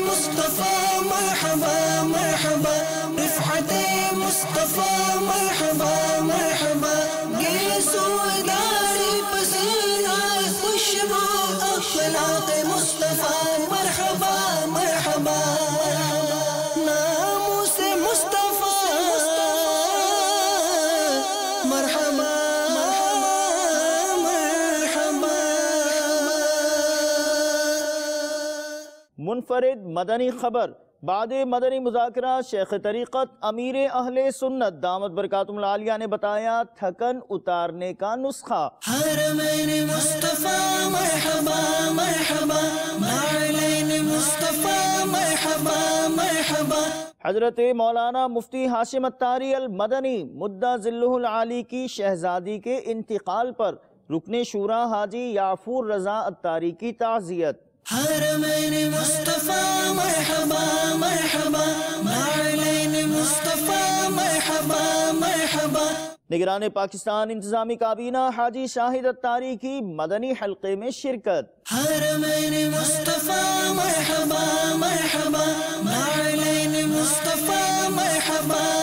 مصطفیٰ مرحبا مرحبا، رفعت مصطفیٰ مرحبا مرحبا، گیسودار پسینہ خوشبو اخلاق مصطفیٰ مرحبا مرحبا، ناموس مصطفیٰ مرحبا مرحبا۔ منفرد مدنی خبر۔ بعد مدنی مذاکرہ شیخ طریقت امیر اہل سنت دامت برکاتہم العالیہ نے بتایا تھکن اتارنے کا نسخہ۔ حرمین مصطفیٰ مرحبا مرحبا، نعلین مصطفیٰ مرحبا مرحبا۔ حضرت مولانا مفتی ہاشم اتاری المدنی مدہ ظلہ العالی کی شہزادی کے انتقال پر رکن شورا حاجی یعفور رضا اتاری کی تعزیت۔ حرمین مصطفیٰ مرحبا مرحبا، نعلین مصطفیٰ مرحبا مرحبا۔ نگران پاکستان انتظامی کابینہ حاجی شاہد اتاری کی مدنی حلقے میں شرکت۔ حرمین مصطفیٰ مرحبا مرحبا، نعلین مصطفیٰ مرحبا